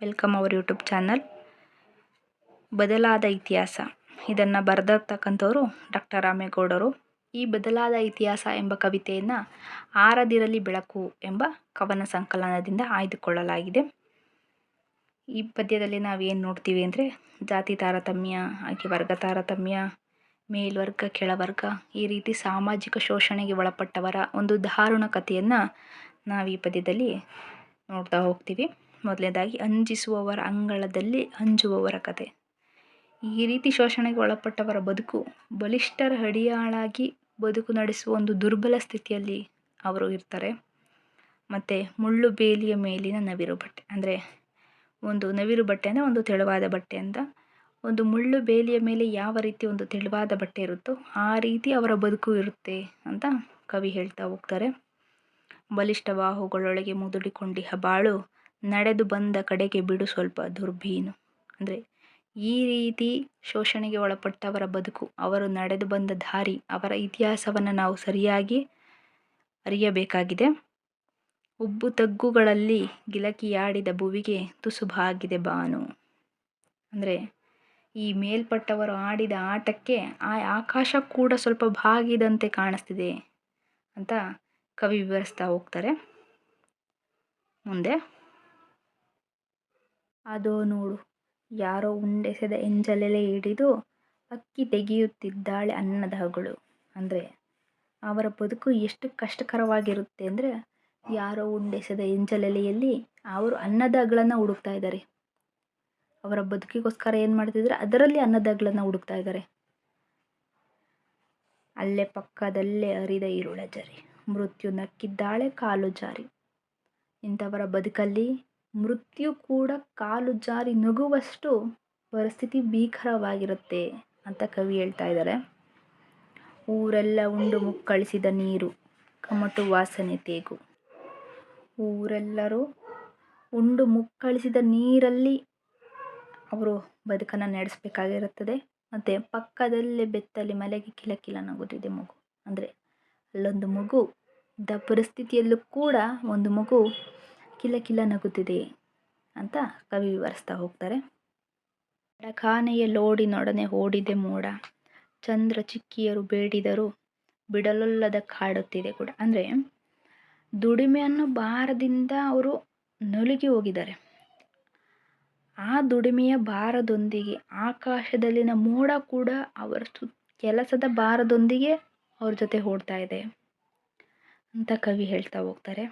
Welcome our YouTube channel. ಬದಲಾದ ಇತಿಹಾಸ ಇದನ್ನು ಬರೆದಿರ್ತಕ್ಕಂಥವ್ರು ಡಾಕ್ಟರ್ ರಾಮೇಗೌಡರು. ಈ ಬದಲಾದ ಇತಿಹಾಸ ಎಂಬ ಕವಿತೆಯನ್ನು ಆರದಿರಲಿ ಬೆಳಕು ಎಂಬ ಕವನ ಸಂಕಲನದಿಂದ ಆಯ್ದುಕೊಳ್ಳಲಾಗಿದೆ. ಈ ಪದ್ಯದಲ್ಲಿ ನಾವೇನು ನೋಡ್ತೀವಿ ಅಂದರೆ ಜಾತಿ ತಾರತಮ್ಯ, ಹಾಗೆ ವರ್ಗ ತಾರತಮ್ಯ, ಮೇಲ್ವರ್ಗ ಕೆಳವರ್ಗ, ಈ ರೀತಿ ಸಾಮಾಜಿಕ ಶೋಷಣೆಗೆ ಒಳಪಟ್ಟವರ ಒಂದು ದಾರುಣ ಕಥೆಯನ್ನು ನಾವು ಈ ಪದ್ಯದಲ್ಲಿ ನೋಡ್ತಾ ಹೋಗ್ತೀವಿ. ಮೊದಲನೇದಾಗಿ ಅಂಜಿಸುವವರ ಅಂಗಳದಲ್ಲಿ ಅಂಜುವವರ ಕತೆ. ಈ ರೀತಿ ಶೋಷಣೆಗೆ ಒಳಪಟ್ಟವರ ಬದುಕು ಬಲಿಷ್ಠರ ಅಡಿಯಾಳಾಗಿ ಬದುಕು ನಡೆಸುವ ಒಂದು ದುರ್ಬಲ ಸ್ಥಿತಿಯಲ್ಲಿ ಅವರು ಇರ್ತಾರೆ. ಮತ್ತು ಮುಳ್ಳು ಬೇಲಿಯ ಮೇಲಿನ ನವಿರು ಬಟ್ಟೆ, ಅಂದರೆ ಒಂದು ನವಿರು ಬಟ್ಟೆ ಅಂದರೆ ಒಂದು ತೆಳುವಾದ ಬಟ್ಟೆ ಅಂತ. ಒಂದು ಮುಳ್ಳು ಬೇಲಿಯ ಮೇಲೆ ಯಾವ ರೀತಿ ಒಂದು ತೆಳುವಾದ ಬಟ್ಟೆ ಇರುತ್ತೋ ಆ ರೀತಿ ಅವರ ಬದುಕು ಇರುತ್ತೆ ಅಂತ ಕವಿ ಹೇಳ್ತಾ ಹೋಗ್ತಾರೆ. ಬಲಿಷ್ಠ ಬಾಹುಗಳೊಳಗೆ ಮುದುಡಿಕೊಂಡಿಹ ಬಾಳು, ನಡೆದು ಬಂದ ಕಡೆಗೆ ಬಿಡು ಸ್ವಲ್ಪ ದುರ್ಬೀನು. ಅಂದರೆ ಈ ರೀತಿ ಶೋಷಣೆಗೆ ಒಳಪಟ್ಟವರ ಬದುಕು, ಅವರು ನಡೆದು ಬಂದ ದಾರಿ, ಅವರ ಇತಿಹಾಸವನ್ನು ನಾವು ಸರಿಯಾಗಿ ಅರಿಯಬೇಕಾಗಿದೆ. ಉಬ್ಬು ತಗ್ಗುಗಳಲ್ಲಿ ಗಿಲಕಿಯಾಡಿದ ಭುವಿಗೆ ತುಸುಬಾಗಿದೆ ಬಾನು. ಅಂದರೆ ಈ ಮೇಲ್ಪಟ್ಟವರು ಆಡಿದ ಆಟಕ್ಕೆ ಆ ಆಕಾಶ ಕೂಡ ಸ್ವಲ್ಪ ಬಾಗಿದಂತೆ ಕಾಣಿಸ್ತಿದೆ ಅಂತ ಕವಿ ವಿವರಿಸ್ತಾ ಹೋಗ್ತಾರೆ. ಮುಂದೆ, ಅದೋ ನೋಡು ಯಾರೋ ಉಂಡೆಸೆದ ಎಂಜಲೆಲೆ ಹಿಡಿದು ಅಕ್ಕಿ ತೆಗೆಯುತ್ತಿದ್ದಾಳೆ ಅನ್ನದ ಹಗಳು. ಅಂದರೆ ಅವರ ಬದುಕು ಎಷ್ಟು ಕಷ್ಟಕರವಾಗಿರುತ್ತೆ ಅಂದರೆ, ಯಾರೋ ಉಂಡೆಸೆದ ಎಂಜಲೆಲೆಯಲ್ಲಿ ಅವರು ಅನ್ನದ ಅಗಳನ್ನು ಹುಡುಕ್ತಾ ಇದ್ದಾರೆ. ಅವರ ಬದುಕಿಗೋಸ್ಕರ ಏನು ಮಾಡ್ತಿದ್ದಾರೆ, ಅದರಲ್ಲಿ ಅನ್ನದ ಅಗಳನ್ನು ಹುಡುಕ್ತಾ ಇದ್ದಾರೆ. ಅಲ್ಲೇ ಪಕ್ಕದಲ್ಲೇ ಹರಿದ ಇರುಳ ಜರಿ, ಮೃತ್ಯು ನಕ್ಕಿದ್ದಾಳೆ ಕಾಲು ಜಾರಿ. ಇಂಥವರ ಬದುಕಲ್ಲಿ ಮೃತ್ಯು ಕೂಡ ಕಾಲು ಜಾರಿ ನಗುವಷ್ಟು ಪರಿಸ್ಥಿತಿ ಭೀಕರವಾಗಿರುತ್ತೆ ಅಂತ ಕವಿ ಹೇಳ್ತಾ ಇದ್ದಾರೆ. ಊರೆಲ್ಲ ಉಂಡು ಮುಕ್ಕಳಿಸಿದ ನೀರು, ಕಮಟು ವಾಸನೆ ತೇಗು. ಊರೆಲ್ಲರೂ ಉಂಡು ಮುಕ್ಕಳಿಸಿದ ನೀರಲ್ಲಿ ಅವರು ಬದುಕನ್ನು ನಡೆಸಬೇಕಾಗಿರುತ್ತದೆ. ಮತ್ತು ಪಕ್ಕದಲ್ಲೇ ಬೆತ್ತಲೆ ಮಲೆಗೆ ಕಿಲಕಿಲ ನಗುತ್ತಿದೆ ಮಗು. ಅಂದರೆ ಅಲ್ಲೊಂದು ಮಗು ಇಂಥ ಪರಿಸ್ಥಿತಿಯಲ್ಲೂ ಕೂಡ ಒಂದು ಮಗು ಕಿಲಕಿಲ ನಗುತ್ತಿದೆ ಅಂತ ಕವಿ ವಿವರಿಸ್ತಾ ಹೋಗ್ತಾರೆ. ಬಡಖಾನೆಯ ಲೋಡಿನೊಡನೆ ಓಡಿದೆ ಮೋಡ, ಚಂದ್ರ ಚಿಕ್ಕಿಯರು ಬೇಡಿದರು ಬಿಡಲೊಲ್ಲದ ಕಾಡುತ್ತಿದೆ ಕೂಡ. ಅಂದರೆ ದುಡಿಮೆಯನ್ನು ಭಾರದಿಂದ ಅವರು ನಲುಗಿ ಹೋಗಿದ್ದಾರೆ. ಆ ದುಡಿಮೆಯ ಭಾರದೊಂದಿಗೆ ಆಕಾಶದಲ್ಲಿನ ಮೋಡ ಕೂಡ ಅವರ ಕೆಲಸದ ಭಾರದೊಂದಿಗೆ ಅವ್ರ ಜೊತೆ ಓಡ್ತಾ ಇದೆ ಅಂತ ಕವಿ ಹೇಳ್ತಾ ಹೋಗ್ತಾರೆ.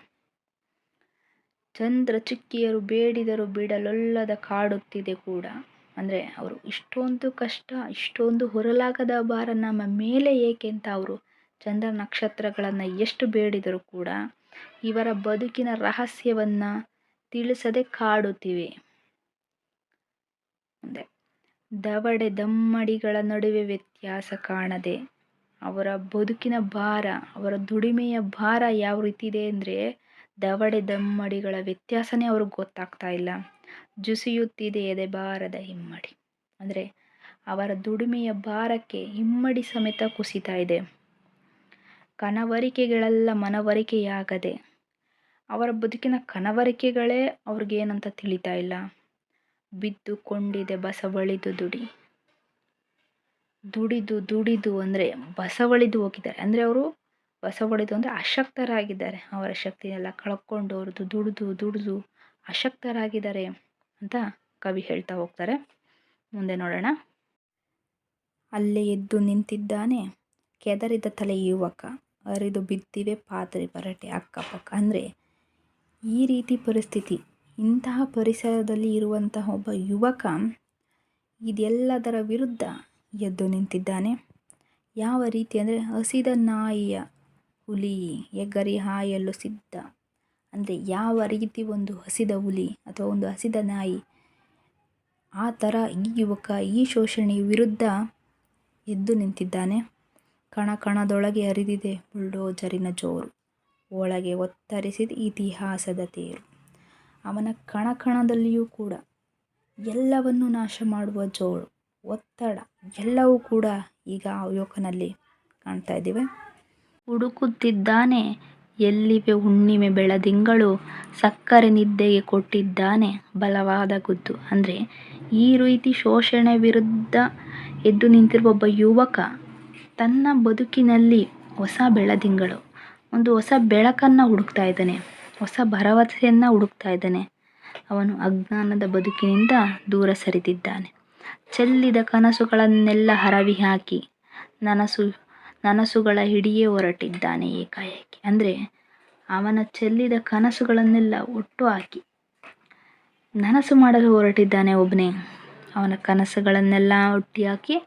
ಚಂದ್ರ ಚಿಕ್ಕಿಯರು ಬೇಡಿದರು ಬಿಡಲೊಲ್ಲದ ಕಾಡುತ್ತಿದೆ ಕೂಡ. ಅಂದರೆ ಅವರು ಇಷ್ಟೊಂದು ಕಷ್ಟ, ಇಷ್ಟೊಂದು ಹೊರಲಾಗದ ಭಾರ ನಮ್ಮ ಮೇಲೆ ಏಕೆ ಅಂತ ಅವರು ಚಂದ್ರ ನಕ್ಷತ್ರಗಳನ್ನು ಎಷ್ಟು ಬೇಡಿದರೂ ಕೂಡ ಇವರ ಬದುಕಿನ ರಹಸ್ಯವನ್ನು ತಿಳಿಸದೆ ಕಾಡುತ್ತಿವೆ. ಅಂದರೆ ದವಡೆ ದಮ್ಮಡಿಗಳ ನಡುವೆ ವ್ಯತ್ಯಾಸ ಕಾಣದೆ ಅವರ ಬದುಕಿನ ಭಾರ, ಅವರ ದುಡಿಮೆಯ ಭಾರ ಯಾವ ರೀತಿ ಇದೆ ಅಂದರೆ, ದವಡೆ ದಮ್ಮಡಿಗಳ ವ್ಯತ್ಯಾಸನೇ ಅವ್ರಿಗೆ ಗೊತ್ತಾಗ್ತಾ ಇಲ್ಲ. ಜುಸಿಯುತ್ತಿದೆ ಎದೆ ಭಾರದ ಹಿಮ್ಮಡಿ. ಅಂದರೆ ಅವರ ದುಡಿಮೆಯ ಭಾರಕ್ಕೆ ಹಿಮ್ಮಡಿ ಸಮೇತ ಕುಸಿತಾ ಇದೆ. ಕನವರಿಕೆಗಳೆಲ್ಲ ಮನವರಿಕೆಯಾಗದೆ ಅವರ ಬದುಕಿನ ಕನವರಿಕೆಗಳೇ ಅವ್ರಿಗೇನಂತ ತಿಳಿತಾ ಇಲ್ಲ. ಬಿದ್ದುಕೊಂಡಿದೆ ಬಸವಳಿದು ದುಡಿ. ದುಡಿದು ಅಂದರೆ ಬಸವಳಿದು ಹೋಗಿದ್ದಾರೆ. ಅಂದರೆ ಅವರು ಬಸವಳಿದು ಅಂದರೆ ಅಶಕ್ತರಾಗಿದ್ದಾರೆ. ಅವರ ಶಕ್ತಿನೆಲ್ಲ ಕಳ್ಕೊಂಡು ಅವ್ರದ್ದು ದುಡಿದು ಅಶಕ್ತರಾಗಿದ್ದಾರೆ ಅಂತ ಕವಿ ಹೇಳ್ತಾ ಹೋಗ್ತಾರೆ. ಮುಂದೆ ನೋಡೋಣ. ಅಲ್ಲೇ ಎದ್ದು ನಿಂತಿದ್ದಾನೆ ಕೆದರಿದ ತಲೆ ಯುವಕ, ಹರಿದು ಬಿದ್ದಿವೆ ಪಾತ್ರೆ ಪರಟೆ ಅಕ್ಕಪಕ್ಕ. ಅಂದರೆ ಈ ರೀತಿ ಪರಿಸ್ಥಿತಿ, ಇಂತಹ ಪರಿಸರದಲ್ಲಿ ಇರುವಂತಹ ಒಬ್ಬ ಯುವಕ ಇದೆಲ್ಲದರ ವಿರುದ್ಧ ಎದ್ದು ನಿಂತಿದ್ದಾನೆ. ಯಾವ ರೀತಿ ಅಂದರೆ, ಹಸಿದ ನಾಯಿಯ ಹುಲಿ ಎಗರಿ ಹಾಯಲು ಸಿದ್ಧ. ಅಂದರೆ ಯಾವ ರೀತಿ ಒಂದು ಹಸಿದ ಹುಲಿ ಅಥವಾ ಒಂದು ಹಸಿದ ನಾಯಿ, ಆ ಥರ ಈ ಯುವಕ ಈ ಶೋಷಣೆಯ ವಿರುದ್ಧ ಎದ್ದು ನಿಂತಿದ್ದಾನೆ. ಕಣಕಣದೊಳಗೆ ಹರಿದಿದೆ ಬುಲ್ಡೋಜರಿನ ಜೋರು, ಒಳಗೆ ಒತ್ತರಿಸಿದ ಇತಿಹಾಸದ ತೇರು. ಅವನ ಕಣಕಣದಲ್ಲಿಯೂ ಕೂಡ ಎಲ್ಲವನ್ನೂ ನಾಶ ಮಾಡುವ ಜೋರು, ಒತ್ತಡ ಎಲ್ಲವೂ ಕೂಡ ಈಗ ಆ ಯುವಕನಲ್ಲಿ ಕಾಣ್ತಾ ಇದ್ದೀವಿ. ಹುಡುಕುತ್ತಿದ್ದಾನೆ ಎಲ್ಲಿವೆ ಹುಣ್ಣಿಮೆ ಬೆಳದಿಂಗಳು, ಸಕ್ಕರೆ ನಿದ್ದೆಗೆ ಕೊಟ್ಟಿದ್ದಾನೆ ಬಲವಾದ ಗುದ್ದು. ಅಂದರೆ ಈ ರೀತಿ ಶೋಷಣೆ ವಿರುದ್ಧ ಎದ್ದು ನಿಂತಿರುವ ಒಬ್ಬ ಯುವಕ ತನ್ನ ಬದುಕಿನಲ್ಲಿ ಹೊಸ ಬೆಳದಿಂಗಳು, ಒಂದು ಹೊಸ ಬೆಳಕನ್ನು ಹುಡುಕ್ತಾ ಇದ್ದಾನೆ, ಹೊಸ ಭರವಸೆಯನ್ನು ಹುಡುಕ್ತಾ ಇದ್ದಾನೆ. ಅವನು ಅಜ್ಞಾನದ ಬದುಕಿನಿಂದ ದೂರ ಸರಿದಿದ್ದಾನೆ. ಚೆಲ್ಲಿದ ಕನಸುಗಳನ್ನೆಲ್ಲ ಹರವಿ ಹಾಕಿ ನನಸುಗಳ ಹಿಡಿಯೇ ಹೊರಟಿದ್ದಾನೆ ಏಕಾಏಕಿ. ಅಂದರೆ ಅವನ ಚೆಲ್ಲಿದ ಕನಸುಗಳನ್ನೆಲ್ಲ ಒಟ್ಟು ಹಾಕಿ ನನಸು ಮಾಡಲು ಹೊರಟಿದ್ದಾನೆ ಒಬ್ಬನೇ. ಅವನ ಕನಸುಗಳನ್ನೆಲ್ಲ ಒಟ್ಟಿ ಹಾಕಿ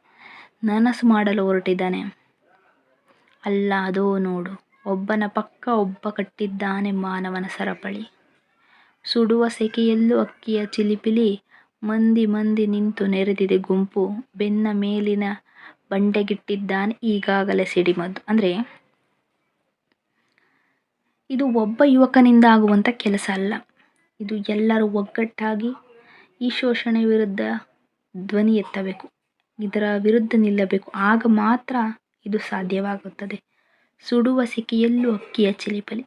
ನನಸು ಮಾಡಲು ಹೊರಟಿದ್ದಾನೆ. ಅಲ್ಲ ಅದೋ ನೋಡು, ಒಬ್ಬನ ಪಕ್ಕ ಒಬ್ಬ ಕಟ್ಟಿದ್ದಾನೆ ಮಾನವನ ಸರಪಳಿ. ಸುಡುವ ಸೆಕೆಯಲ್ಲೂ ಅಕ್ಕಿಯ ಚಿಲಿಪಿಲಿ, ಮಂದಿ ಮಂದಿ ನಿಂತು ನೆರೆದಿದೆ ಗುಂಪು, ಬೆನ್ನ ಮೇಲಿನ ಬಂಡೆಗಿಟ್ಟಿದ್ದಾನೆ ಈಗಾಗಲೇ ಸಿಡಿಮದ್ದು. ಅಂದರೆ ಇದು ಒಬ್ಬ ಯುವಕನಿಂದ ಆಗುವಂಥ ಕೆಲಸ ಅಲ್ಲ. ಇದು ಎಲ್ಲರೂ ಒಗ್ಗಟ್ಟಾಗಿ ಈ ಶೋಷಣೆ ವಿರುದ್ಧ ಧ್ವನಿ ಎತ್ತಬೇಕು, ಇದರ ವಿರುದ್ಧ ನಿಲ್ಲಬೇಕು. ಆಗ ಮಾತ್ರ ಇದು ಸಾಧ್ಯವಾಗುತ್ತದೆ. ಸುಡುವ ಸೆಕೆಯಲ್ಲೂ ಅಕ್ಕಿಯ ಚಿಲಿಪಿಲಿ,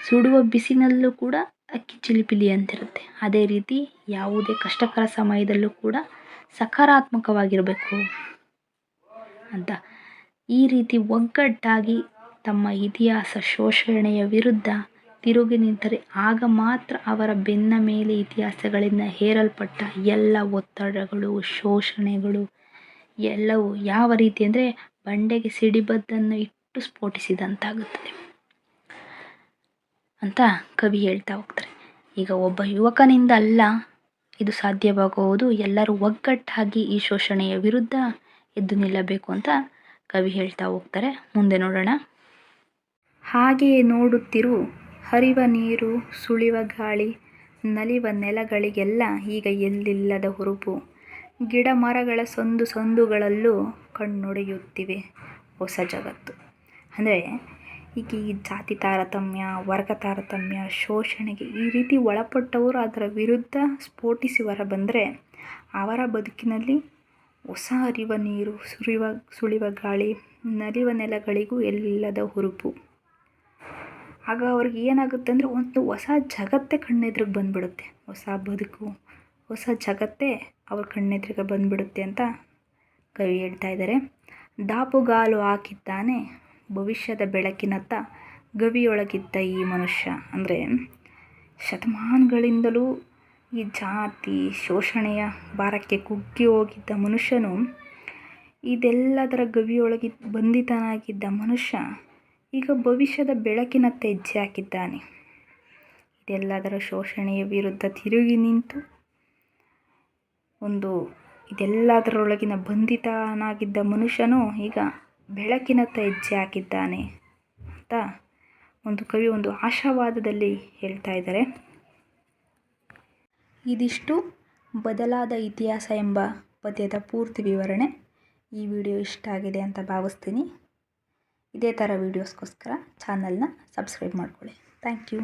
ಸುಡುವ ಬಿಸಿನಲ್ಲೂ ಕೂಡ ಅಕ್ಕಿ ಚಿಲಿಪಿಲಿ ಅಂತಿರುತ್ತೆ. ಅದೇ ರೀತಿ ಯಾವುದೇ ಕಷ್ಟಕರ ಸಮಯದಲ್ಲೂ ಕೂಡ ಸಕಾರಾತ್ಮಕವಾಗಿರಬೇಕು ಅಂತ ಈ ರೀತಿ ಒಗ್ಗಟ್ಟಾಗಿ ತಮ್ಮ ಇತಿಹಾಸ ಶೋಷಣೆಯ ವಿರುದ್ಧ ತಿರುಗಿ ನಿಂತರೆ ಆಗ ಮಾತ್ರ ಅವರ ಬೆನ್ನ ಮೇಲೆ ಇತಿಹಾಸಗಳಿಂದ ಹೇರಲ್ಪಟ್ಟ ಎಲ್ಲ ಒತ್ತಡಗಳು, ಶೋಷಣೆಗಳು ಎಲ್ಲವೂ ಯಾವ ರೀತಿ ಅಂದರೆ ಬಂಡೆಗೆ ಸಿಡಿಬದ್ದನ್ನು ಇಟ್ಟು ಸ್ಫೋಟಿಸಿದಂತಾಗುತ್ತದೆ ಅಂತ ಕವಿ ಹೇಳ್ತಾ ಹೋಗ್ತಾರೆ. ಈಗ ಒಬ್ಬ ಯುವಕನಿಂದ ಅಲ್ಲ ಇದು ಸಾಧ್ಯವಾಗುವುದು, ಎಲ್ಲರೂ ಒಗ್ಗಟ್ಟಾಗಿ ಈ ಶೋಷಣೆಯ ವಿರುದ್ಧ ಎದ್ದು ನಿಲ್ಲಬೇಕು ಅಂತ ಕವಿ ಹೇಳ್ತಾ ಹೋಗ್ತಾರೆ. ಮುಂದೆ ನೋಡೋಣ. ಹಾಗೆಯೇ ನೋಡುತ್ತಿರು, ಹರಿವ ನೀರು, ಸುಳಿವ ಗಾಳಿ, ನಲಿವ ನೆಲಗಳಿಗೆಲ್ಲ ಈಗ ಎಲ್ಲಿಲ್ಲದ ಹುರುಪು. ಗಿಡ ಮರಗಳ ಸಂದು ಸಂದುಗಳಲ್ಲೂ ಕಣ್ಣೊಡೆಯುತ್ತಿವೆ ಹೊಸ ಜಗತ್ತು. ಅಂದರೆ ಈಗ ಈ ಜಾತಿ ತಾರತಮ್ಯ, ವರ್ಗ ತಾರತಮ್ಯ, ಶೋಷಣೆಗೆ ಈ ರೀತಿ ಒಳಪಟ್ಟವರು ಅದರ ವಿರುದ್ಧ ಸ್ಫೋಟಿಸಿ ಹೊರಬಂದರೆ ಅವರ ಬದುಕಿನಲ್ಲಿ ಹೊಸ ಹರಿವ ನೀರು, ಸುಳಿವ ಗಾಳಿ, ನಲಿವ ನೆಲಗಳಿಗೂ ಎಲ್ಲಿಲ್ಲದ ಹುರುಪು. ಆಗ ಅವ್ರಿಗೆ ಏನಾಗುತ್ತೆ ಅಂದರೆ ಒಂದು ಹೊಸ ಜಗತ್ತೇ ಕಣ್ಣೆದ್ರಿಗೆ ಬಂದುಬಿಡುತ್ತೆ. ಹೊಸ ಬದುಕು, ಹೊಸ ಜಗತ್ತೇ ಅವ್ರ ಕಣ್ಣೆದ್ರಿಗೆ ಬಂದುಬಿಡುತ್ತೆ ಅಂತ ಕವಿ ಹೇಳ್ತಾ ಇದ್ದಾರೆ. ದಾಪುಗಾಲು ಹಾಕಿದ್ದಾನೆ ಭವಿಷ್ಯದ ಬೆಳಕಿನತ್ತ ಗವಿಯೊಳಗಿದ್ದ ಈ ಮನುಷ್ಯ. ಅಂದರೆ ಶತಮಾನಗಳಿಂದಲೂ ಈ ಜಾತಿ ಶೋಷಣೆಯ ಭಾರಕ್ಕೆ ಕುಗ್ಗಿ ಹೋಗಿದ್ದ ಮನುಷ್ಯನು, ಇದೆಲ್ಲದರ ಗವಿಯೊಳಗೆ ಬಂಧಿತನಾಗಿದ್ದ ಮನುಷ್ಯ ಈಗ ಭವಿಷ್ಯದ ಬೆಳಕಿನತ್ತ ಹೆಜ್ಜೆ ಹಾಕಿದ್ದಾನೆ. ಇದೆಲ್ಲದರ ಶೋಷಣೆಯ ವಿರುದ್ಧ ತಿರುಗಿ ನಿಂತು ಇದೆಲ್ಲದರೊಳಗಿನ ಬಂಧಿತನಾಗಿದ್ದ ಮನುಷ್ಯನು ಈಗ ಬೆಳಕಿನತ್ತ ಹೆಜ್ಜೆ ಹಾಕಿದ್ದಾನೆ ಅಂತ ಒಂದು ಕವಿ ಒಂದು ಆಶಾವಾದದಲ್ಲಿ ಹೇಳ್ತಾ ಇದ್ದಾರೆ. ಇದಿಷ್ಟು ಬದಲಾದ ಇತಿಹಾಸ ಎಂಬ ಪದ್ಯದ ಪೂರ್ತಿ ವಿವರಣೆ. ಈ ವಿಡಿಯೋ ಇಷ್ಟ ಆಗಿದೆ ಅಂತ ಭಾವಿಸ್ತೀನಿ. ಇದೇ ಥರ ವೀಡಿಯೋಸ್ಗೋಸ್ಕರ ಚಾನಲ್ನ ಸಬ್ಸ್ಕ್ರೈಬ್ ಮಾಡ್ಕೊಳ್ಳಿ. Thank you.